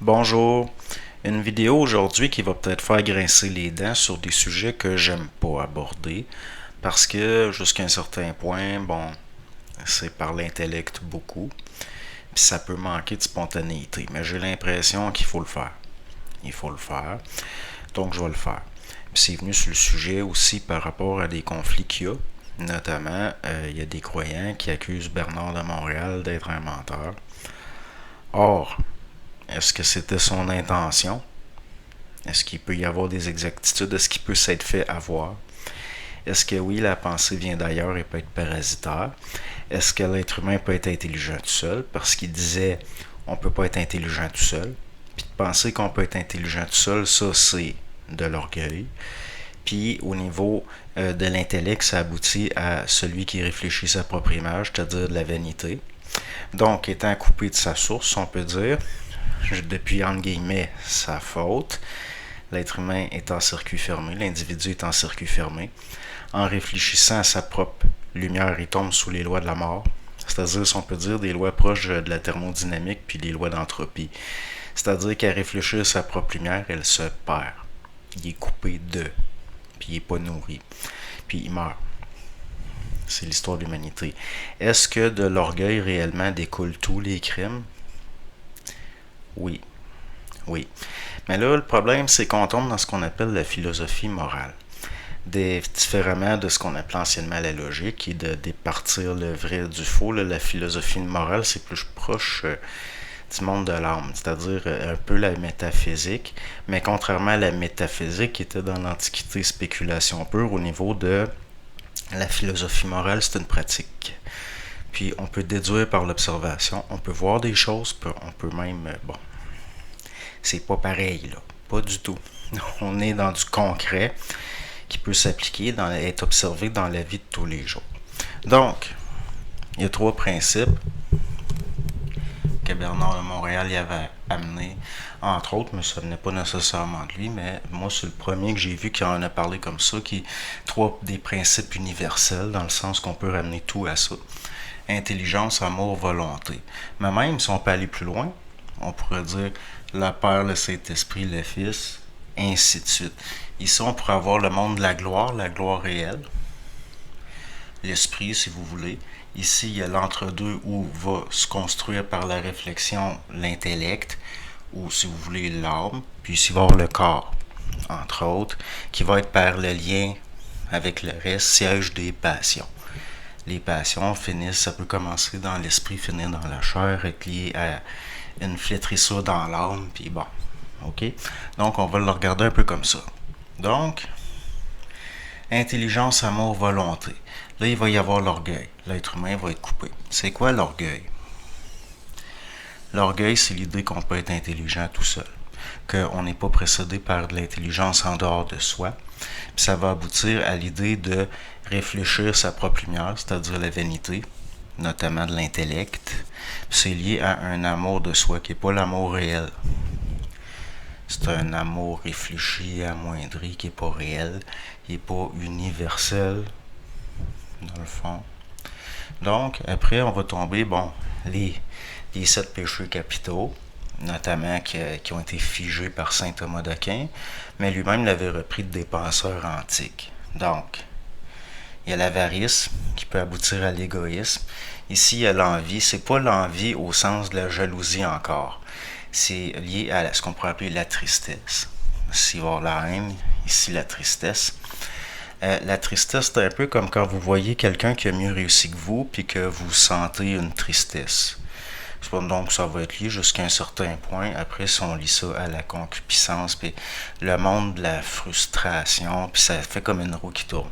Bonjour, une vidéo aujourd'hui qui va peut-être faire grincer les dents sur des sujets que j'aime pas aborder parce que jusqu'à un certain point, bon, c'est par l'intellect beaucoup, puis ça peut manquer de spontanéité, mais j'ai l'impression qu'il faut le faire. Il faut le faire, donc je vais le faire. Puis c'est venu sur le sujet aussi par rapport à des conflits qu'il y a. Notamment, il y a des croyants qui accusent Bernard de Montréal d'être un menteur. Or, est-ce que c'était son intention? Est-ce qu'il peut y avoir des exactitudes? Est-ce qu'il peut s'être fait avoir? Est-ce que oui, la pensée vient d'ailleurs et peut être parasitaire? Est-ce que l'être humain peut être intelligent tout seul? Parce qu'il disait on peut pas être intelligent tout seul. Puis de penser qu'on peut être intelligent tout seul, ça c'est de l'orgueil. Puis au niveau de l'intellect, ça aboutit à celui qui réfléchit sa propre image, c'est-à-dire de la vanité. Donc, étant coupé de sa source, on peut dire, depuis entre guillemets sa faute, l'être humain est en circuit fermé, l'individu est en circuit fermé. En réfléchissant à sa propre lumière, il tombe sous les lois de la mort. C'est-à-dire, si on peut dire, des lois proches de la thermodynamique puis des lois d'entropie. C'est-à-dire qu'à réfléchir à sa propre lumière, elle se perd. Il est coupé de, puis il n'est pas nourri, puis il meurt. C'est l'histoire de l'humanité. Est-ce que de l'orgueil réellement découlent tous les crimes? Oui. Oui. Mais là, le problème, c'est qu'on tombe dans ce qu'on appelle la philosophie morale. Différemment de ce qu'on appelait anciennement la logique, qui est de départir le vrai du faux. Là, la philosophie morale, c'est plus proche du monde de l'âme, c'est-à-dire un peu la métaphysique, mais contrairement à la métaphysique qui était dans l'Antiquité spéculation pure, au niveau de la philosophie morale, c'est une pratique. Puis on peut déduire par l'observation, on peut voir des choses, on peut même, bon, c'est pas pareil là, pas du tout. On est dans du concret qui peut s'appliquer, être observé dans la vie de tous les jours. Donc, il y a trois principes que Bernard de Montréal y avait amené, entre autres, mais ça venait pas nécessairement de lui, mais moi c'est le premier que j'ai vu qui en a parlé comme ça, qui est trois des principes universels, dans le sens qu'on peut ramener tout à ça. Intelligence, amour, volonté. Mais même si on peut aller plus loin, on pourrait dire le Père, le Saint-Esprit, le Fils, ainsi de suite. Ici, on pourrait avoir le monde de la gloire réelle, l'esprit, si vous voulez. Ici, il y a l'entre-deux où va se construire par la réflexion l'intellect, ou si vous voulez l'âme, puis ici, il va y avoir le corps, entre autres, qui va être par le lien avec le reste, siège des passions. Les passions finissent, ça peut commencer dans l'esprit, finir dans la chair, être lié à une flétrissure dans l'âme, puis bon, ok? Donc, on va le regarder un peu comme ça. Donc, intelligence, amour, volonté. Là, il va y avoir l'orgueil. L'être humain va être coupé. C'est quoi l'orgueil? L'orgueil, c'est l'idée qu'on peut être intelligent tout seul, qu'on n'est pas précédé par de l'intelligence en dehors de soi. Puis ça va aboutir à l'idée de réfléchir sa propre lumière, c'est-à-dire la vanité, notamment de l'intellect. Puis c'est lié à un amour de soi qui n'est pas l'amour réel. C'est un amour réfléchi, amoindri, qui n'est pas réel, qui n'est pas universel, dans le fond. Donc, après, on va tomber, bon, les 7 péchés capitaux, notamment qui ont été figés par saint Thomas d'Aquin, mais lui-même l'avait repris des penseurs antiques. Donc, il y a l'avarice qui peut aboutir à l'égoïsme. Ici, il y a l'envie. C'est pas l'envie au sens de la jalousie encore. C'est lié à ce qu'on pourrait appeler la tristesse. Ici, il va y avoir la haine. Ici, la tristesse. La tristesse, c'est un peu comme quand vous voyez quelqu'un qui a mieux réussi que vous, puis que vous sentez une tristesse. Donc, ça va être lié jusqu'à un certain point. Après, si on lit ça à la concupiscence, puis le monde de la frustration, puis ça fait comme une roue qui tourne.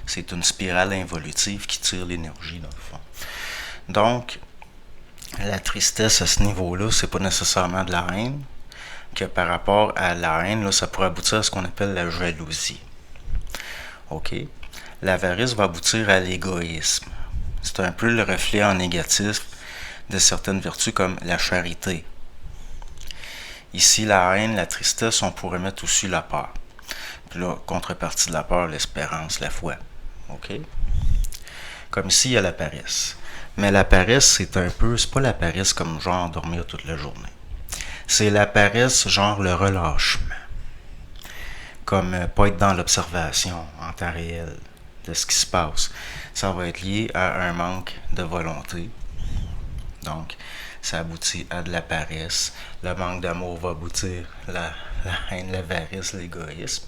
C'est une spirale involutive qui tire l'énergie, dans le fond. Donc, la tristesse à ce niveau-là, c'est pas nécessairement de la haine, que par rapport à la haine, là, ça pourrait aboutir à ce qu'on appelle la jalousie. OK? L'avarice va aboutir à l'égoïsme. C'est un peu le reflet en négatif de certaines vertus comme la charité. Ici, la haine, la tristesse, on pourrait mettre aussi la peur. Puis là, contrepartie de la peur, l'espérance, la foi. OK? Comme ici, il y a la paresse. Mais la paresse, c'est pas la paresse comme genre dormir toute la journée. C'est la paresse, genre le relâchement. Comme pas être dans l'observation en temps réel de ce qui se passe. Ça va être lié à un manque de volonté. Donc, ça aboutit à de la paresse. Le manque d'amour va aboutir à la haine, l'avarice, l'égoïsme.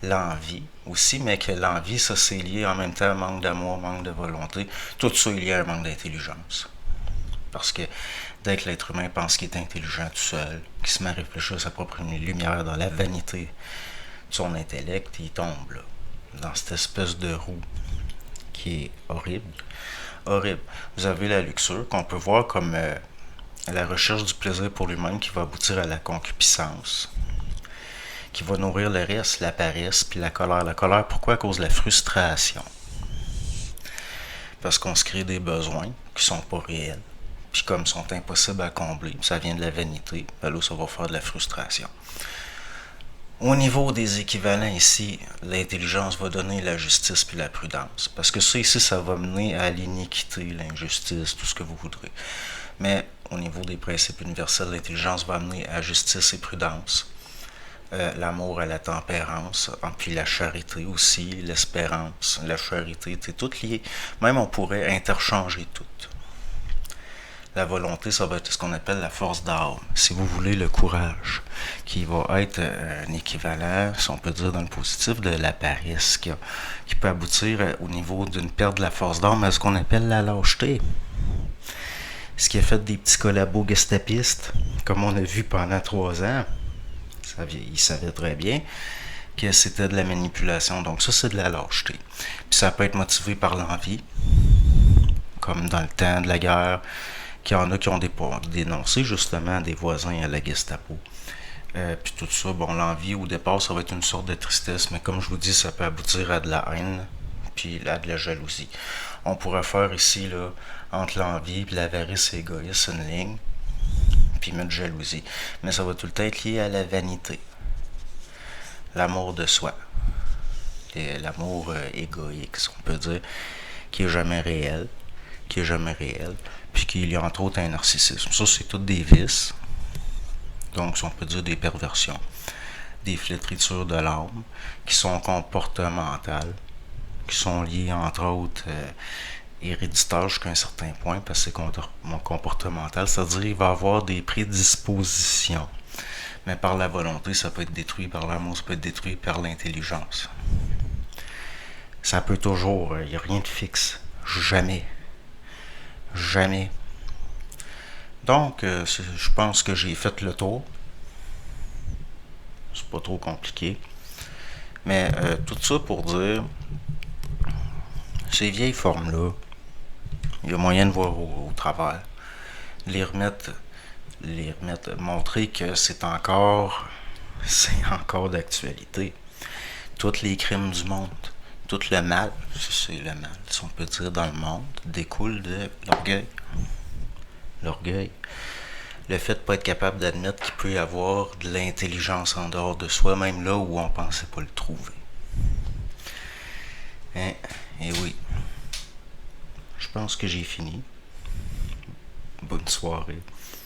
L'envie aussi, mais que l'envie, ça c'est lié en même temps à manque d'amour, manque de volonté. Tout ça est lié à un manque d'intelligence. Parce que dès que l'être humain pense qu'il est intelligent tout seul, qu'il se met à réfléchir à sa propre lumière dans la vanité de son intellect, il tombe là, dans cette espèce de roue qui est horrible. Horrible. Vous avez la luxure qu'on peut voir comme la recherche du plaisir pour lui-même qui va aboutir à la concupiscence, qui va nourrir le reste, la paresse puis la colère. La colère, pourquoi? À cause de la frustration. Parce qu'on se crée des besoins qui sont pas réels, puis comme sont impossibles à combler, ça vient de la vanité, ben là ça va faire de la frustration. Au niveau des équivalents ici, l'intelligence va donner la justice puis la prudence. Parce que ça ici, ça va mener à l'iniquité, l'injustice, tout ce que vous voudrez. Mais au niveau des principes universels, l'intelligence va amener à justice et prudence. L'amour à la tempérance, puis la charité aussi, l'espérance, la charité, c'est tout lié. Même on pourrait interchanger tout. La volonté, ça va être ce qu'on appelle la force d'âme. Si vous voulez, le courage, qui va être un équivalent, si on peut dire dans le positif, de la paresse, qui peut aboutir au niveau d'une perte de la force d'âme à ce qu'on appelle la lâcheté. Ce qui a fait des petits collabos gestapistes, comme on a vu pendant 3 ans. Ils savaient très bien que c'était de la manipulation. Donc ça, c'est de la lâcheté. Puis ça peut être motivé par l'envie, comme dans le temps de la guerre, qu'il y en a qui ont dénoncé justement des voisins à la Gestapo. Puis tout ça, bon, l'envie au départ, ça va être une sorte de tristesse, mais comme je vous dis, ça peut aboutir à de la haine, puis à de la jalousie. On pourrait faire ici, là, entre l'envie et l'avarice et l'égoïsme, une ligne, puis mettre jalousie. Mais ça va tout le temps être lié à la vanité. L'amour de soi. Et l'amour égoïque, si on peut dire, qui est jamais réel. Puis qu'il y a entre autres un narcissisme. Ça, c'est toutes des vices. Donc, si on peut dire des perversions. Des flétritures de l'âme qui sont comportementales, qui sont liées entre autres héréditaires jusqu'à un certain point, parce que c'est comportemental, c'est-à-dire qu'il va avoir des prédispositions. Mais par la volonté, ça peut être détruit, par l'amour, ça peut être détruit par l'intelligence. Ça peut toujours, il n'y a rien de fixe. Jamais. Jamais. Donc, je pense que j'ai fait le tour. C'est pas trop compliqué. Mais tout ça pour dire, ces vieilles formes-là, il y a moyen de voir au travers. Les remettre, montrer que c'est encore d'actualité. Tous les crimes du monde, tout le mal, c'est le mal, si on peut dire, dans le monde, découle de l'orgueil. L'orgueil. Le fait de ne pas être capable d'admettre qu'il peut y avoir de l'intelligence en dehors de soi, même là où on ne pensait pas le trouver. Hein? Et oui. Je pense que j'ai fini. Bonne soirée.